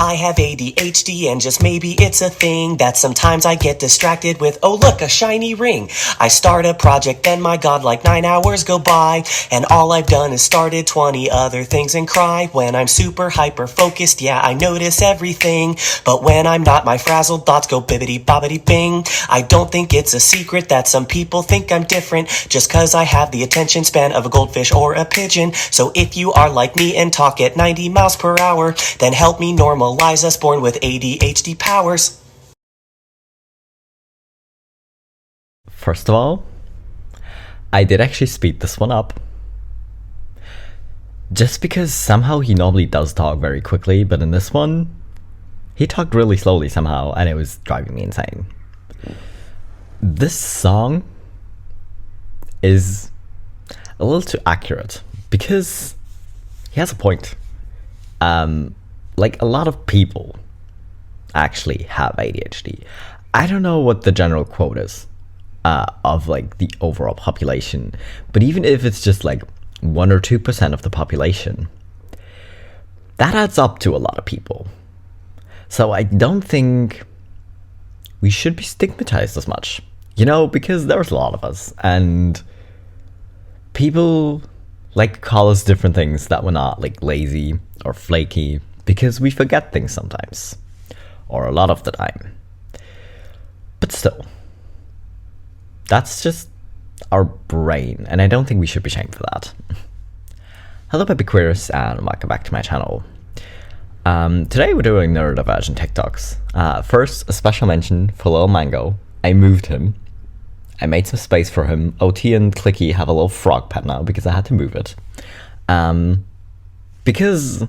I have ADHD and just maybe it's a thing that sometimes I get distracted with, oh look, a shiny ring. I start a project, then my god, like 9 hours go by, and all I've done is started 20 other things and cry. When I'm super hyper focused, yeah, I notice everything, but when I'm not, my frazzled thoughts go bibbity bobbity bing. I don't think it's a secret that some people think I'm different, just cause I have the attention span of a goldfish or a pigeon. So if you are like me and talk at 90 miles per hour, then help me normalize us born with ADHD powers. First of all, I did actually speed this one up. Just because somehow he normally does talk very quickly, but in this one, he talked really slowly somehow, and it was driving me insane. This song is a little too accurate, because he has a point. Like, a lot of people actually have ADHD. I don't know what the general quote is of like the overall population, but even if it's just like 1 or 2% of the population, that adds up to a lot of people. So I don't think we should be stigmatized as much, you know, because there's a lot of us, and people like to call us different things that we're not, like lazy or flaky, because we forget things sometimes, or a lot of the time. But still, that's just our brain, and I don't think we should be shamed for that. Hello, baby Quirks, and welcome back to my channel. Today we're doing neurodivergent TikToks. First, a special mention for Little Mango. I moved him. I made some space for him. OT and Clicky have a little frog pet now because I had to move it. Because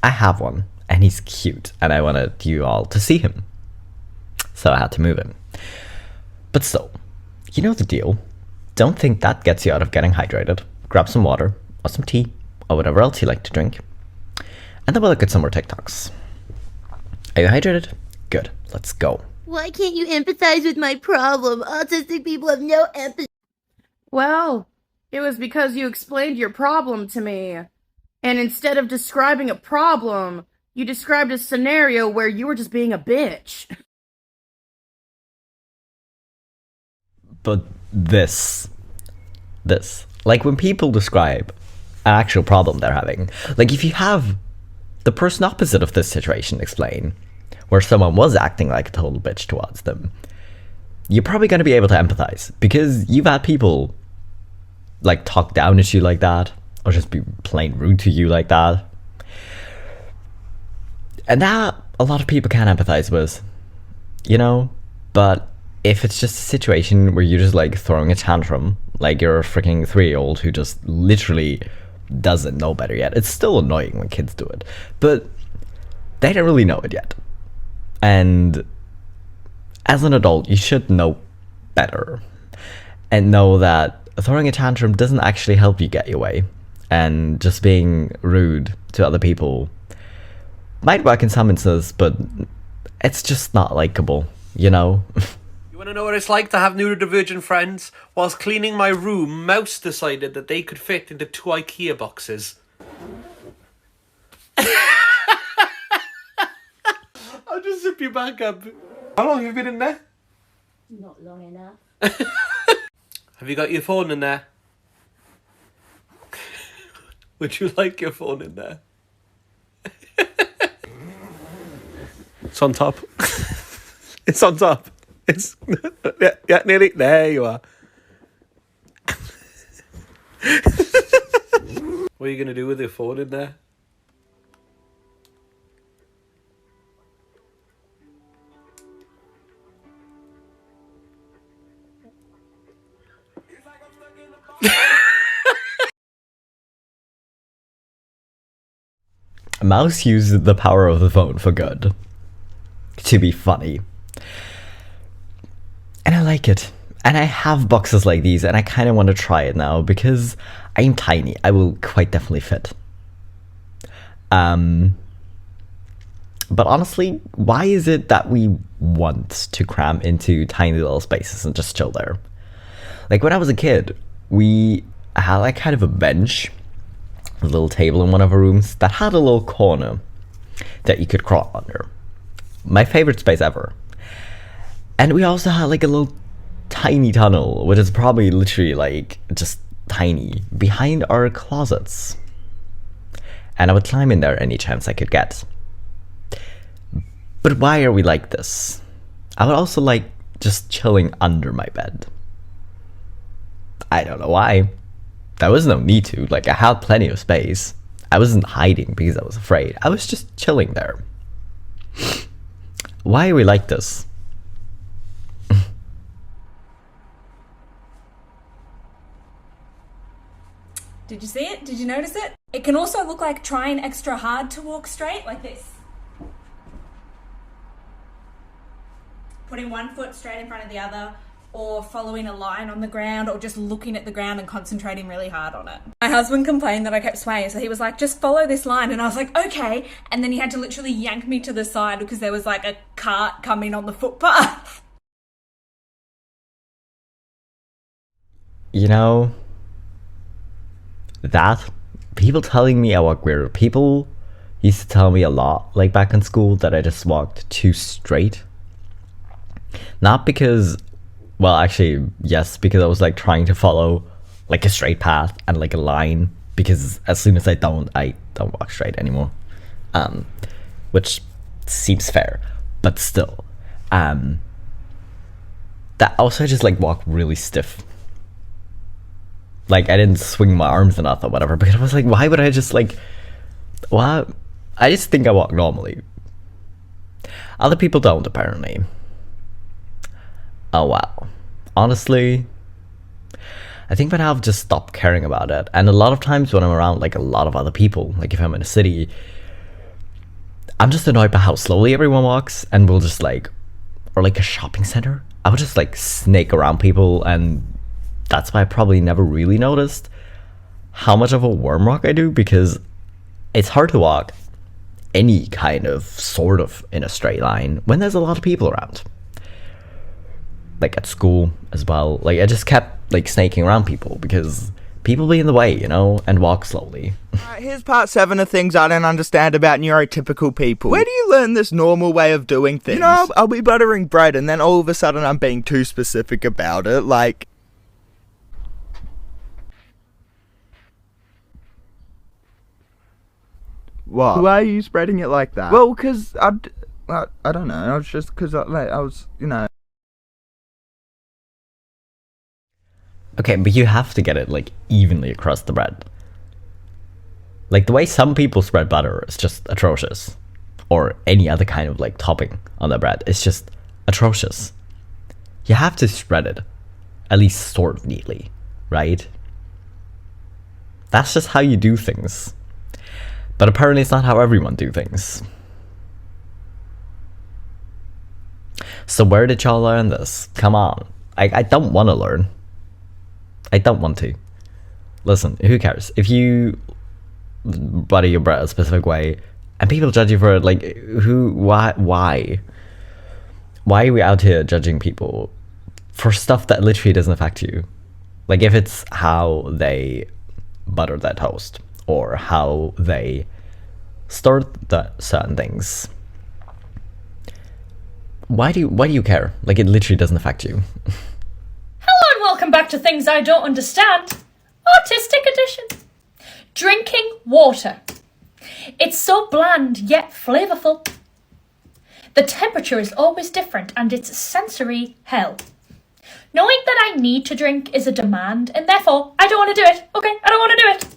I have one, and he's cute, and I wanted you all to see him. So I had to move him. But still, you know the deal. Don't think that gets you out of getting hydrated. Grab some water, or some tea, or whatever else you like to drink. And then we'll look at some more TikToks. Are you hydrated? Good, let's go. Why can't you empathize with my problem? Autistic people have no empathy. Well, it was because you explained your problem to me. And instead of describing a problem, you described a scenario where you were just being a bitch. But this, like when people describe an actual problem they're having, like if you have the person opposite of this situation explain, where someone was acting like a total bitch towards them, you're probably going to be able to empathize, because you've had people like talk down at you like that, or just be plain rude to you like that. And that a lot of people can empathize with, you know, but if it's just a situation where you're just like throwing a tantrum, like you're a freaking 3-year-old who just literally doesn't know better yet, it's still annoying when kids do it, but they don't really know it yet. And as an adult, you should know better and know that throwing a tantrum doesn't actually help you get your way, and just being rude to other people might work in some instances, but it's just not likable, you know? You want to know what it's like to have neurodivergent friends? Whilst cleaning my room, Mouse decided that they could fit into 2 IKEA boxes. I'll just zip you back up. How long have you been in there? Not long enough. Have you got your phone in there? Would you like your phone in there? It's on top. It's on top. It's yeah, nearly there. You are. What are you gonna do with your phone in there? Mouse used the power of the phone for good, to be funny. And I like it. And I have boxes like these, and I kind of want to try it now, because I'm tiny. I will quite definitely fit. But honestly, why is it that we want to cram into tiny little spaces and just chill there? Like when I was a kid, we had like kind of a bench, a little table in one of our rooms that had a little corner. that you could crawl under. My favorite space ever. And we also had like a little tiny tunnel, which is probably literally like just tiny, behind our closets. And I would climb in there any chance I could get. But why are we like this? I would also like just chilling under my bed. I don't know why. There was no need to. Like, I had plenty of space. I wasn't hiding because I was afraid. I was just chilling there. Why are we like this? Did you see it? Did you notice it? It can also look like trying extra hard to walk straight, like this. Putting one foot straight in front of the other, or following a line on the ground, or just looking at the ground and concentrating really hard on it. My husband complained that I kept swaying, so he was like, just follow this line. And I was like, okay. And then he had to literally yank me to the side because there was like a cart coming on the footpath. You know, that people telling me I walk weird. People used to tell me a lot, like back in school, that I just walked too straight. Not because, well, actually, yes, because I was like trying to follow like a straight path and like a line. Because as soon as I don't walk straight anymore. Which seems fair, but still, that also I just like walk really stiff. Like, I didn't swing my arms enough or whatever, because I was like, why would I just like, what? I just think I walk normally. Other people don't, apparently. Oh wow. Honestly, I think by now I've just stopped caring about it. And a lot of times when I'm around like a lot of other people, like if I'm in a city, I'm just annoyed by how slowly everyone walks, and we'll just like, or like a shopping center, I would just like snake around people, and that's why I probably never really noticed how much of a worm walk I do, because it's hard to walk any kind of sort of in a straight line when there's a lot of people around. Like at school as well, like I just kept like snaking around people because people be in the way, you know, and walk slowly. Here's part 7 of things I don't understand about neurotypical people. Where do you learn this normal way of doing things? You know, I'll be buttering bread and then all of a sudden I'm being too specific about it, like... What? Why are you spreading it like that? Well, because I don't know, I was just, because I was, you know... Okay, but you have to get it like evenly across the bread. Like the way some people spread butter is just atrocious. Or any other kind of like topping on the bread. It's just atrocious. You have to spread it, at least sort of neatly, right? That's just how you do things. But apparently it's not how everyone do things. So where did y'all learn this? Come on. I don't want to learn. I don't want to. Listen, who cares? If you butter your bread a specific way and people judge you for it, like, why? Why are we out here judging people for stuff that literally doesn't affect you? Like, if it's how they butter their toast or how they start certain things, why do you care? Like, it literally doesn't affect you. Hello and welcome back to Things I Don't Understand. Autistic Edition. Drinking water. It's so bland yet flavourful. The temperature is always different and it's sensory hell. Knowing that I need to drink is a demand and therefore I don't want to do it. Okay, I don't want to do it.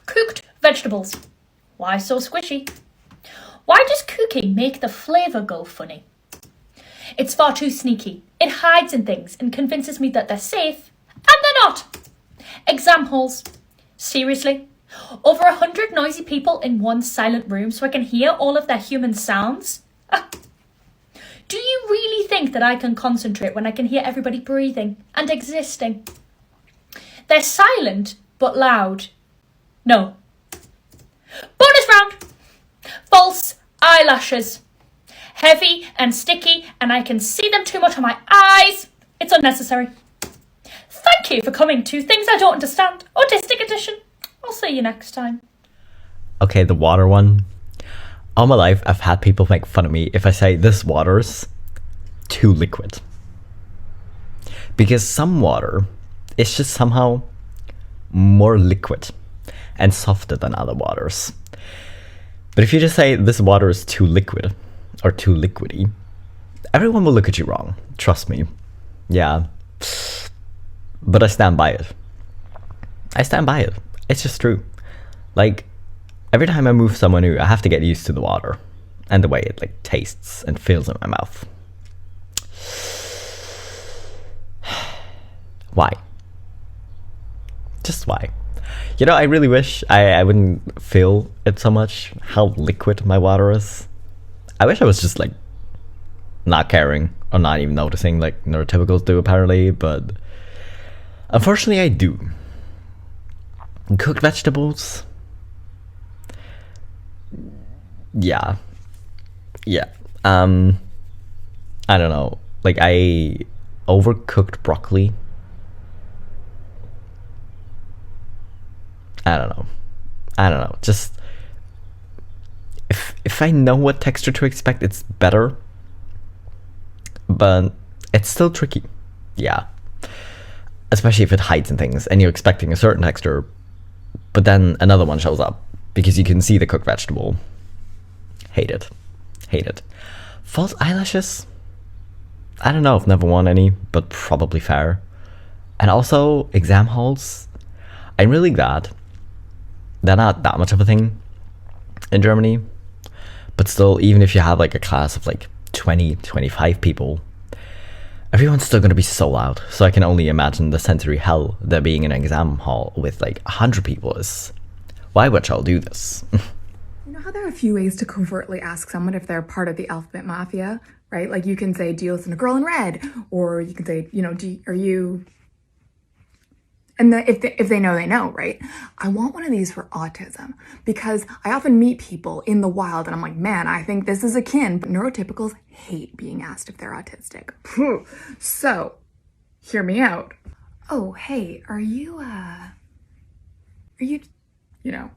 Cooked vegetables. Why so squishy? Why does cooking make the flavour go funny? It's far too sneaky. It hides in things and convinces me that they're safe, and they're not. Examples. Seriously? Over 100 noisy people in one silent room so I can hear all of their human sounds? Do you really think that I can concentrate when I can hear everybody breathing and existing? They're silent, but loud. No. Bonus round. False eyelashes. Heavy and sticky, and I can see them too much on my eyes. It's unnecessary. Thank you for coming to Things I Don't Understand, Autistic Edition. I'll see you next time. Okay, the water one. All my life, I've had people make fun of me if I say this water's too liquid. Because some water is just somehow more liquid and softer than other waters. But if you just say this water is too liquid or too liquidy, everyone will look at you wrong. Trust me. Yeah. But I stand by it. I stand by it. It's just true. Like, every time I move somewhere new, I have to get used to the water and the way it like tastes and feels in my mouth. Why? Just why? You know, I really wish I wouldn't feel it so much, how liquid my water is. I wish I was just like not caring or not even noticing like neurotypicals do apparently, but unfortunately I do. Cooked vegetables? Yeah. I don't know. Like, I overcooked broccoli. I don't know. Just if I know what texture to expect, it's better. But it's still tricky. Yeah. Especially if it hides in things and you're expecting a certain texture, but then another one shows up because you can see the cooked vegetable. Hate it. False eyelashes? I don't know, I've never worn any, but probably fair. And also, exam halls. I'm really glad they're not that much of a thing in Germany. But still, even if you have like a class of like 20, 25 people, everyone's still going to be so loud. So I can only imagine the sensory hell there being in an exam hall with like 100 people is. Why would y'all do this? You know how there are a few ways to covertly ask someone if they're part of the alphabet mafia, right? Like you can say, do you listen to Girl in Red? Or you can say, you know, are you... And if they know, they know, right? I want one of these for autism because I often meet people in the wild and I'm like, man, I think this is akin. But neurotypicals hate being asked if they're autistic. So, hear me out. Oh, hey, are you, you know,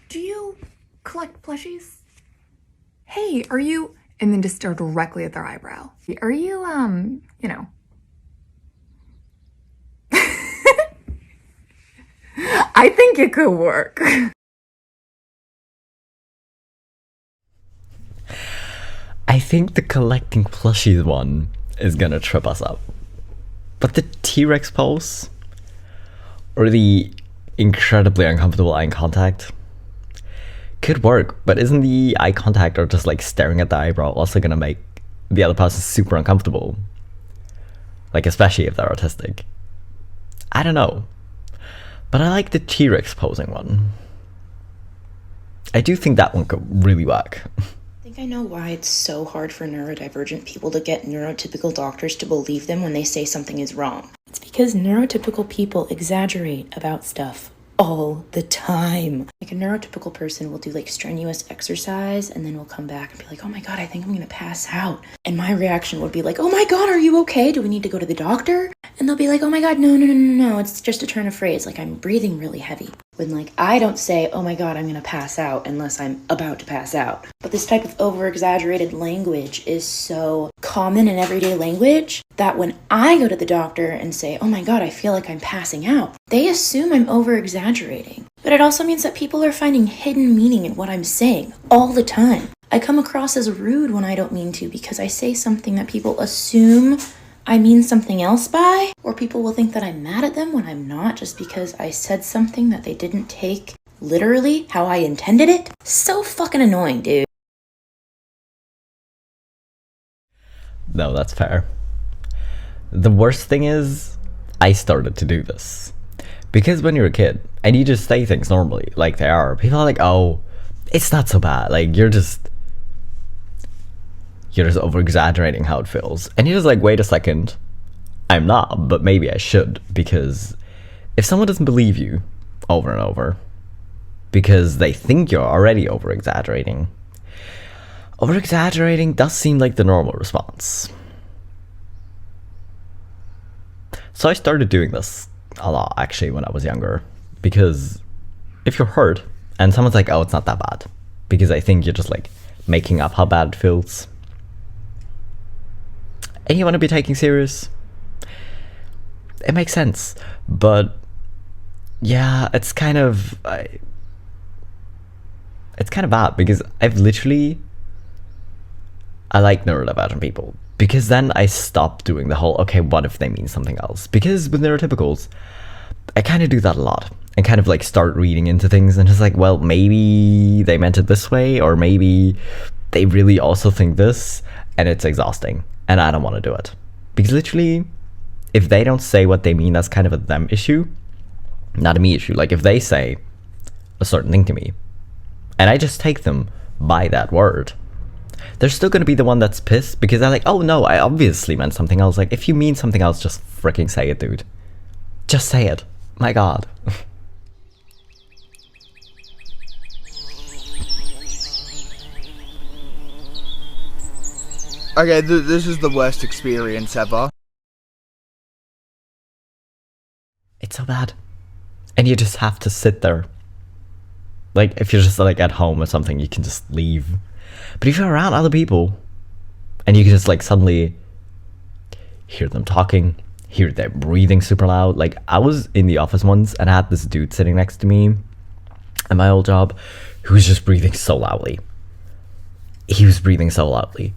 do you collect plushies? Hey, are you, and then just stare directly at their eyebrow. Are you, you know, I think it could work. I think the collecting plushies one is gonna trip us up. But the T-Rex pose, or the incredibly uncomfortable eye contact, could work, but isn't the eye contact or just like staring at the eyebrow also gonna make the other person super uncomfortable? Like, especially if they're autistic. I don't know. But I like the T-Rex posing one. I do think that one could really work. I think I know why it's so hard for neurodivergent people to get neurotypical doctors to believe them when they say something is wrong. It's because neurotypical people exaggerate about stuff all the time. Like a neurotypical person will do like strenuous exercise and then will come back and be like, oh my God, I think I'm gonna pass out. And my reaction would be like, oh my God, are you okay? Do we need to go to the doctor? And they'll be like, oh my God, no, it's just a turn of phrase. Like I'm breathing really heavy. When like I don't say, oh my God, I'm gonna pass out unless I'm about to pass out. But this type of over-exaggerated language is so common in everyday language that when I go to the doctor and say, oh my God, I feel like I'm passing out, they assume I'm over-exaggerating. But it also means that people are finding hidden meaning in what I'm saying all the time. I come across as rude when I don't mean to because I say something that people assume I mean something else by, or people will think that I'm mad at them when I'm not just because I said something that they didn't take literally how I intended it. So fucking annoying, dude. No, that's fair. The worst thing is, I started to do this. Because when you're a kid, and you just say things normally, like they are, people are like, oh, it's not so bad, like you're just over-exaggerating how it feels. And you're just like, wait a second, I'm not, but maybe I should, because if someone doesn't believe you over and over, because they think you're already over-exaggerating does seem like the normal response. So I started doing this a lot, actually, when I was younger, because if you're hurt and someone's like, oh, it's not that bad, because I think you're just like making up how bad it feels, and you want to be taken serious, it makes sense. But yeah, it's kind of bad, because I like neurodivergent people, because then I stop doing the whole, okay, what if they mean something else? Because with neurotypicals, I kind of do that a lot, and kind of like start reading into things and just like, well, maybe they meant it this way, or maybe they really also think this, and it's exhausting, and I don't want to do it. Because literally, if they don't say what they mean, that's kind of a them issue, not a me issue. Like, if they say a certain thing to me, and I just take them by that word, they're still going to be the one that's pissed, because they're like, oh no, I obviously meant something else. Like, if you mean something else, just freaking say it, dude. Just say it. My god. Okay, this is the worst experience ever. It's so bad. And you just have to sit there. Like, if you're just like at home or something, you can just leave. But if you're around other people, and you can just like suddenly hear them talking, hear their breathing super loud. Like, I was in the office once and I had this dude sitting next to me at my old job who was just breathing so loudly. He was breathing so loudly.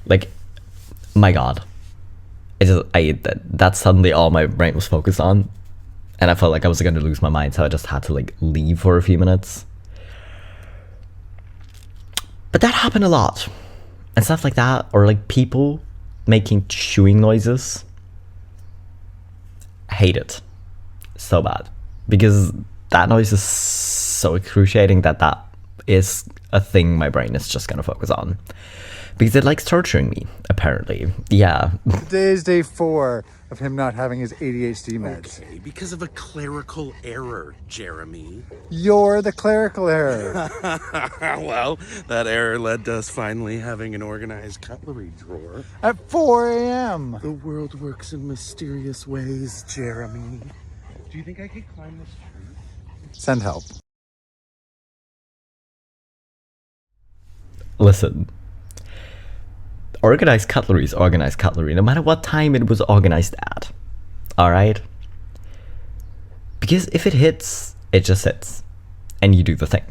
Like, my god. That's suddenly all my brain was focused on. And I felt like I was going to lose my mind, so I just had to like leave for a few minutes. But that happened a lot. And stuff like that, or like people making chewing noises. I hate it so bad, because that noise is so excruciating that is a thing my brain is just going to focus on. Because it likes torturing me, apparently. Yeah. Today is day 4 of him not having his ADHD meds. Okay, because of a clerical error, Jeremy. You're the clerical error. Well, that error led to us finally having an organized cutlery drawer. At 4 a.m. The world works in mysterious ways, Jeremy. Do you think I could climb this tree? Send help. Listen. Organized cutlery is organized cutlery, no matter what time it was organized at. Alright? Because if it hits, it just hits. And you do the thing.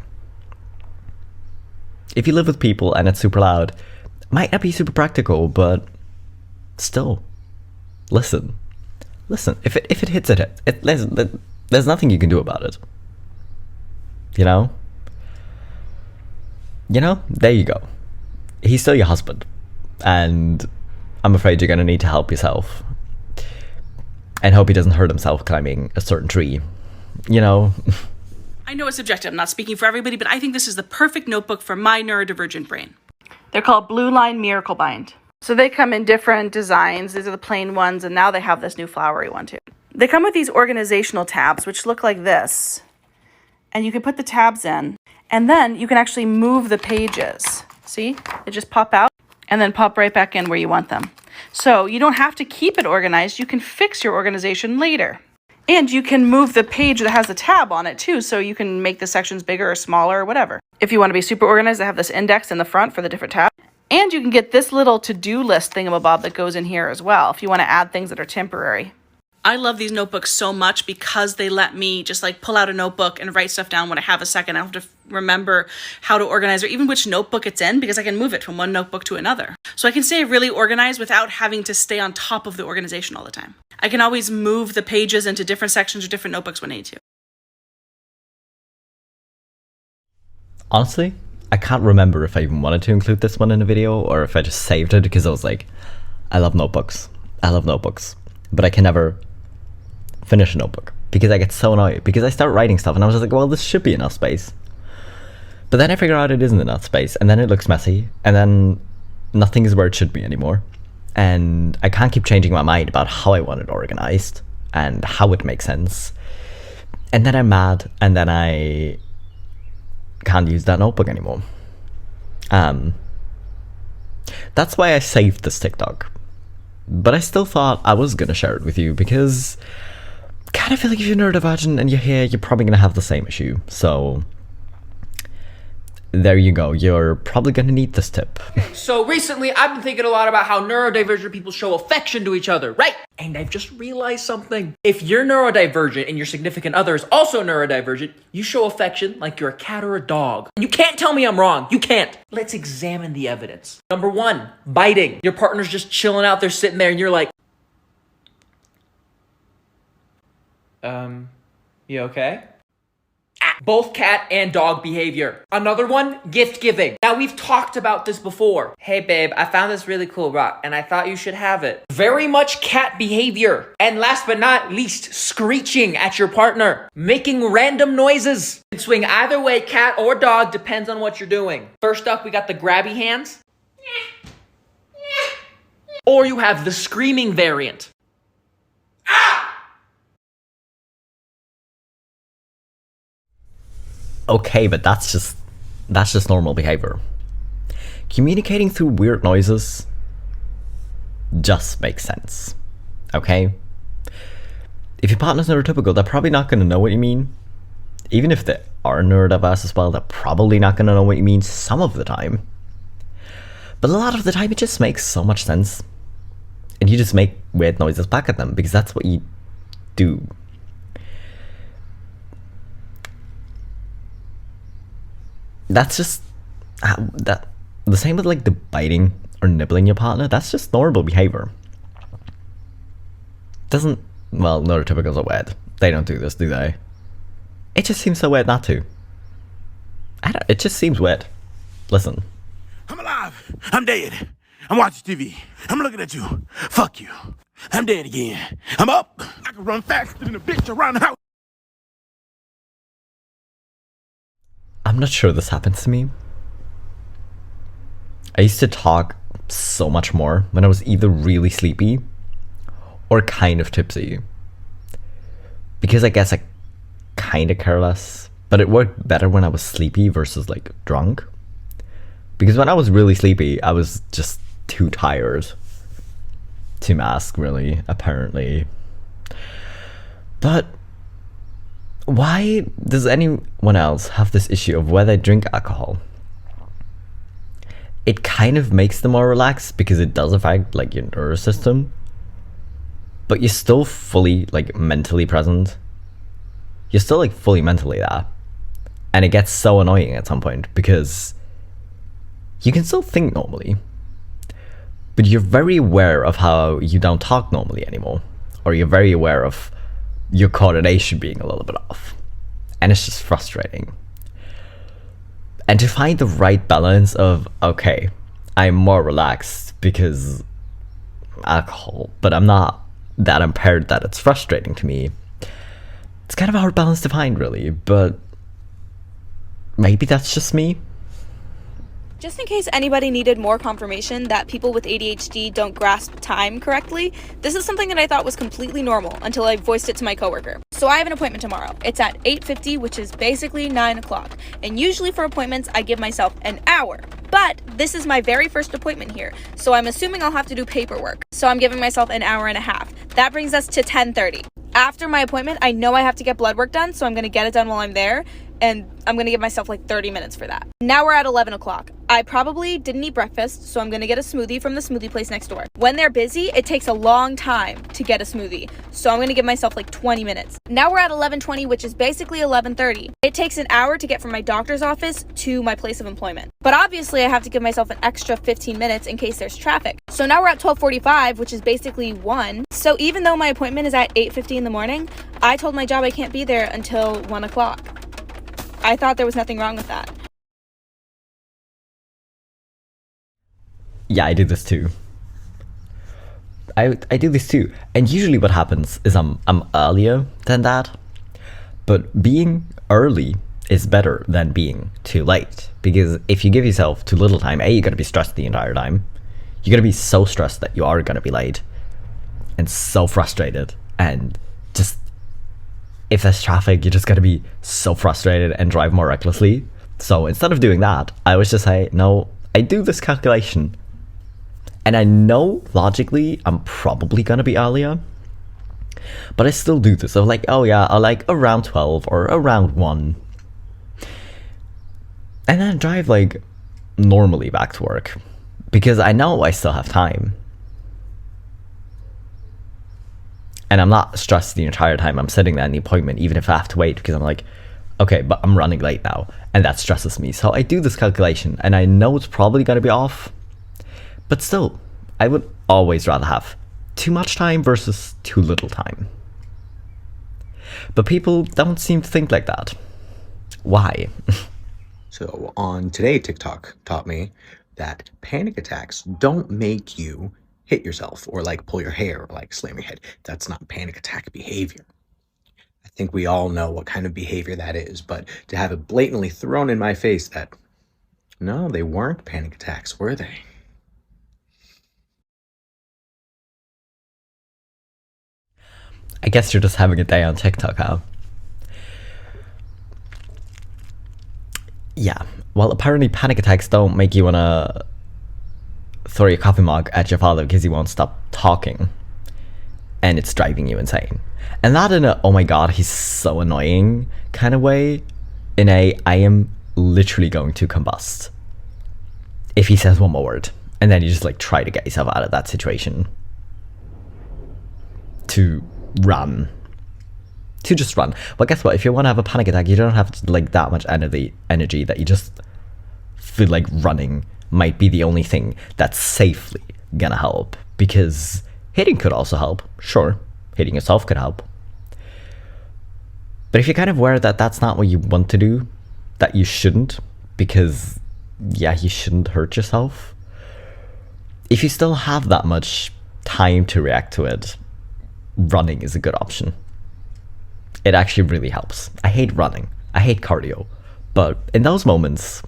If you live with people and it's super loud, it might not be super practical, but still. Listen. If it hits, it hits. There's nothing you can do about it. You know? There you go. He's still your husband. And I'm afraid you're going to need to help yourself. And hope he doesn't hurt himself climbing a certain tree. I know it's subjective, I'm not speaking for everybody, but I think this is the perfect notebook for my neurodivergent brain. They're called Blue Line Miracle Bind. So they come in different designs. These are the plain ones, and now they have this new flowery one too. They come with these organizational tabs, which look like this. And you can put the tabs in, and then you can actually move the pages. See? They just pop out and then pop right back in where you want them. So you don't have to keep it organized. You can fix your organization later. And you can move the page that has the tab on it too, so you can make the sections bigger or smaller or whatever. If you want to be super organized, I have this index in the front for the different tabs. And you can get this little to-do list thingamabob that goes in here as well, if you want to add things that are temporary. I love these notebooks so much because they let me just like pull out a notebook and write stuff down when I have a second. I don't have to remember how to organize or even which notebook it's in, because I can move it from one notebook to another. So I can stay really organized without having to stay on top of the organization all the time. I can always move the pages into different sections or different notebooks when I need to. Honestly, I can't remember if I even wanted to include this one in a video or if I just saved it because I was like, I love notebooks. But I can never finish a notebook because I get so annoyed because I start writing stuff and I was just like, well, this should be enough space. But then I figure out it isn't enough space, and then it looks messy, and then nothing is where it should be anymore. And I can't keep changing my mind about how I want it organized and how it makes sense. And then I'm mad, and then I can't use that notebook anymore. That's why I saved this TikTok. But I still thought I was gonna share it with you because I kind of feel like if you're neurodivergent and you're here, you're probably gonna have the same issue. So there you go. You're probably gonna need this tip. So recently, I've been thinking a lot about how neurodivergent people show affection to each other, right? And I've just realized something. If you're neurodivergent and your significant other is also neurodivergent, you show affection like you're a cat or a dog. And you can't tell me I'm wrong. You can't. Let's examine the evidence. Number 1, biting. Your partner's just chilling out there, sitting there, and you're like, you okay? Both cat and dog behavior. Another one, gift giving. Now, we've talked about this before. Hey babe, I found this really cool rock and I thought you should have it. Very much cat behavior. And last but not least, screeching at your partner. Making random noises. You can swing either way, cat or dog, depends on what you're doing. First up, we got the grabby hands. Or you have the screaming variant. Okay, but that's just normal behavior. Communicating through weird noises just makes sense. Okay? If your partner's neurotypical, they're probably not going to know what you mean. Even if they are neurodiverse as well, they're probably not going to know what you mean some of the time. But a lot of the time, it just makes so much sense. And you just make weird noises back at them because that's what you do. That's just that the same with like the biting or nibbling your partner. That's just normal behavior. Neurotypicals are weird. They don't do this, do they? It just seems so weird not to. It just seems weird. Listen. I'm alive. I'm dead. I'm watching TV. I'm looking at you. Fuck you. I'm dead again. I'm up. I can run faster than a bitch around the house. I'm not sure this happens to me. I used to talk so much more when I was either really sleepy or kind of tipsy. Because I guess I kind of care less, but it worked better when I was sleepy versus like drunk. Because when I was really sleepy, I was just too tired to mask, really, apparently. But why does anyone else have this issue of where they drink alcohol? It kind of makes them more relaxed because it does affect like your nervous system, but you're still fully like mentally present. You're still like fully mentally there, and it gets so annoying at some point because you can still think normally, but you're very aware of how you don't talk normally anymore, or you're very aware of your coordination being a little bit off, and it's just frustrating. And to find the right balance of, okay, I'm more relaxed because alcohol, but I'm not that impaired that it's frustrating to me. It's kind of a hard balance to find, really, but maybe that's just me. Just in case anybody needed more confirmation that people with ADHD don't grasp time correctly, this is something that I thought was completely normal until I voiced it to my coworker. So I have an appointment tomorrow. It's at 8:50, which is basically 9 o'clock. And usually for appointments, I give myself an hour. But this is my very first appointment here, so I'm assuming I'll have to do paperwork. So I'm giving myself an hour and a half. That brings us to 10:30. After my appointment, I know I have to get blood work done, so I'm gonna get it done while I'm there. And I'm gonna give myself like 30 minutes for that. Now we're at 11 o'clock. I probably didn't eat breakfast, so I'm gonna get a smoothie from the smoothie place next door. When they're busy, it takes a long time to get a smoothie, so I'm gonna give myself like 20 minutes. Now we're at 11:20, which is basically 11:30. It takes an hour to get from my doctor's office to my place of employment. But obviously I have to give myself an extra 15 minutes in case there's traffic. So now we're at 12:45, which is basically 1. So even though my appointment is at 8:50 in the morning, I told my job I can't be there until 1 o'clock. I thought there was nothing wrong with that. Yeah, I do this too. I do this too. And usually what happens is I'm earlier than that. But being early is better than being too late. Because if you give yourself too little time, you're going to be stressed the entire time. You're going to be so stressed that you are going to be late. And so frustrated. And just, if there's traffic, you're just going to be so frustrated and drive more recklessly. So instead of doing that, I always just say, no, I do this calculation. And I know logically I'm probably going to be earlier. But I still do this. So like, oh yeah, I'll like around 12 or around 1. And then drive like normally back to work because I know I still have time. And I'm not stressed the entire time I'm sitting there in the appointment, even if I have to wait, because I'm like, okay, but I'm running late now, and that stresses me. So I do this calculation, and I know it's probably going to be off, but still, I would always rather have too much time versus too little time. But people don't seem to think like that. Why? So on Today, TikTok taught me that panic attacks don't make you hit yourself or like pull your hair or like slam your head. That's not panic attack behavior. I think we all know what kind of behavior that is, but to have it blatantly thrown in my face that, no, they weren't panic attacks, were they? I guess you're just having a day on TikTok, huh? Yeah, well, apparently panic attacks don't make you wanna throw your coffee mug at your father because he won't stop talking. And it's driving you insane. And not in a, oh my god, he's so annoying kind of way. In a, I am literally going to combust if he says one more word. And then you just like try to get yourself out of that situation. To run. To just run. But guess what? If you want to have a panic attack, you don't have like that much energy that you just feel like running might be the only thing that's safely gonna help. Because hitting could also help. Sure, hitting yourself could help. But if you're kind of aware that that's not what you want to do, that you shouldn't, because yeah, you shouldn't hurt yourself. If you still have that much time to react to it, running is a good option. It actually really helps. I hate running. I hate cardio. But in those moments,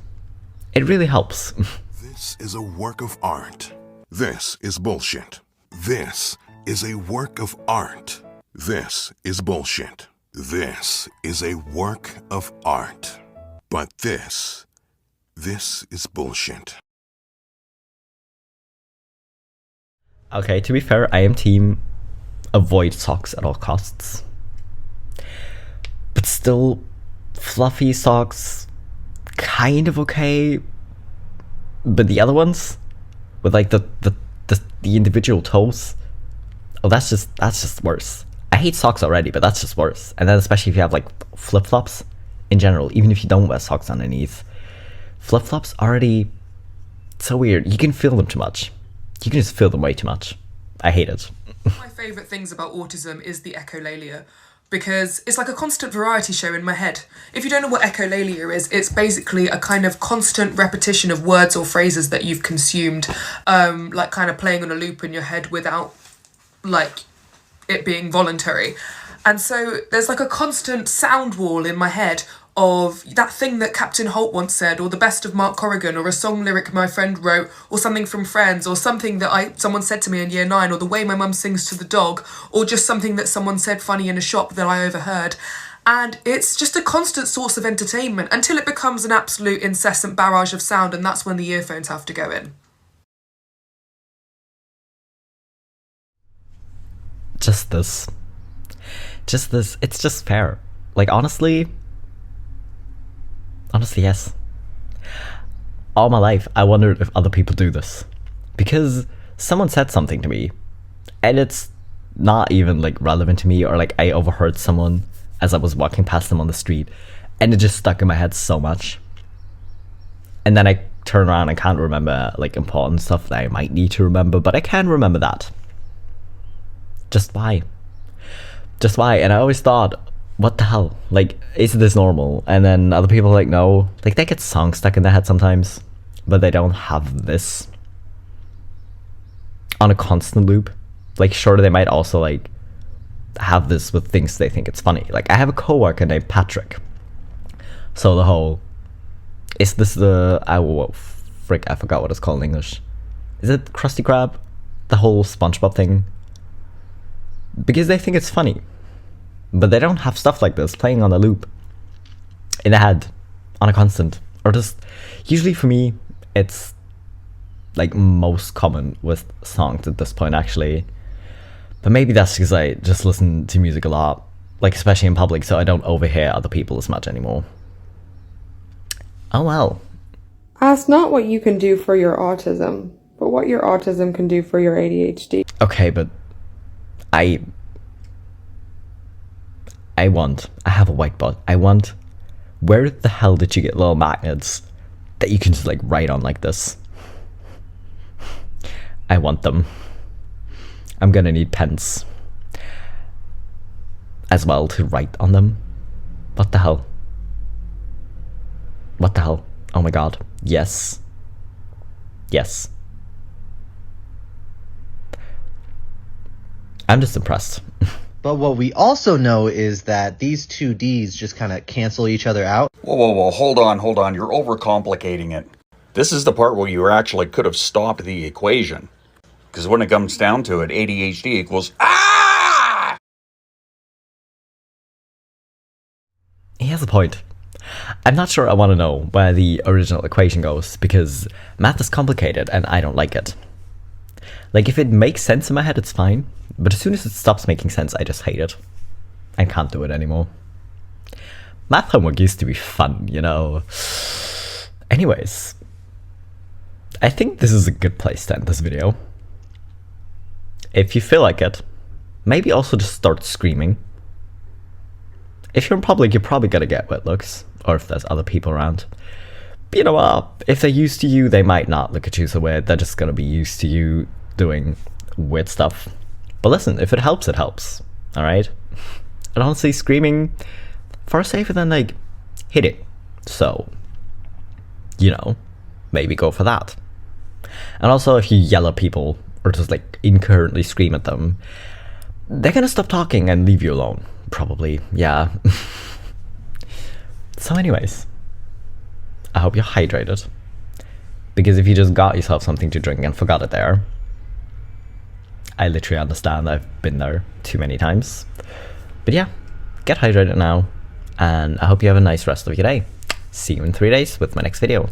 it really helps. This is a work of art. This is bullshit. This is a work of art. This is bullshit. This is a work of art. But this is bullshit. Okay, to be fair, I am team avoid socks at all costs. But still, fluffy socks, kind of okay. But the other ones, with like the individual toes, oh, that's just worse. I hate socks already, but that's just worse. And then especially if you have like flip-flops in general, even if you don't wear socks underneath, flip-flops already so weird. You can feel them too much. You can just feel them way too much. I hate it. My favourite things about autism is the echolalia, because it's like a constant variety show in my head. If you don't know what echolalia is, it's basically a kind of constant repetition of words or phrases that you've consumed, like kind of playing on a loop in your head without like it being voluntary. And so there's like a constant sound wall in my head of that thing that Captain Holt once said, or the best of Mark Corrigan, or a song lyric my friend wrote, or something from Friends, or something that someone said to me in year 9, or the way my mum sings to the dog, or just something that someone said funny in a shop that I overheard. And it's just a constant source of entertainment until it becomes an absolute incessant barrage of sound, and that's when the earphones have to go in. Just this, it's just fair. Like, honestly, yes. All my life, I wondered if other people do this. Because someone said something to me, and it's not even, like, relevant to me, or, like, I overheard someone as I was walking past them on the street, and it just stuck in my head so much. And then I turn around and can't remember, like, important stuff that I might need to remember, but I can remember that. Just why? And I always thought, what the hell? Like, is this normal? And then other people are like, no. Like, they get songs stuck in their head sometimes, but they don't have this on a constant loop. Like, sure, they might also, like, have this with things they think it's funny. Like, I have a coworker named Patrick. So the whole, is this the, I forgot what it's called in English. Is it Krusty Krab? The whole SpongeBob thing? Because they think it's funny. But they don't have stuff like this playing on a loop in the head on a constant. Or just, usually for me, it's like most common with songs at this point, actually. But maybe that's because I just listen to music a lot, like especially in public, so I don't overhear other people as much anymore. Oh well, Ask not what you can do for your autism, but what your autism can do for your ADHD. Okay, but I have a whiteboard. Where the hell did you get little magnets that you can just like write on like this? I want them. I'm gonna need pens as well to write on them. What the hell? What the hell? Oh my god. Yes. Yes. I'm just impressed. But what we also know is that these two Ds just kind of cancel each other out. Whoa, hold on, you're overcomplicating it. This is the part where you actually could have stopped the equation. Because when it comes down to it, ADHD equals He has a point. I'm not sure I want to know where the original equation goes, because math is complicated and I don't like it. Like, if it makes sense in my head, it's fine. But as soon as it stops making sense, I just hate it. I can't do it anymore. Math homework used to be fun, you know. Anyways, I think this is a good place to end this video. If you feel like it, maybe also just start screaming. If you're in public, you're probably gonna get wet looks, or if there's other people around. But you know what? If they're used to you, they might not look at you so weird. They're just gonna be used to you doing weird stuff. But listen, if it helps, it helps. Alright? And honestly, screaming far safer than like hitting. So, you know, maybe go for that. And also, if you yell at people or just like incoherently scream at them, they're gonna stop talking and leave you alone. Probably, yeah. So anyways, I hope you're hydrated. Because if you just got yourself something to drink and forgot it there, I literally understand. I've been there too many times. But yeah, get hydrated now. And I hope you have a nice rest of your day. See you in 3 days with my next video.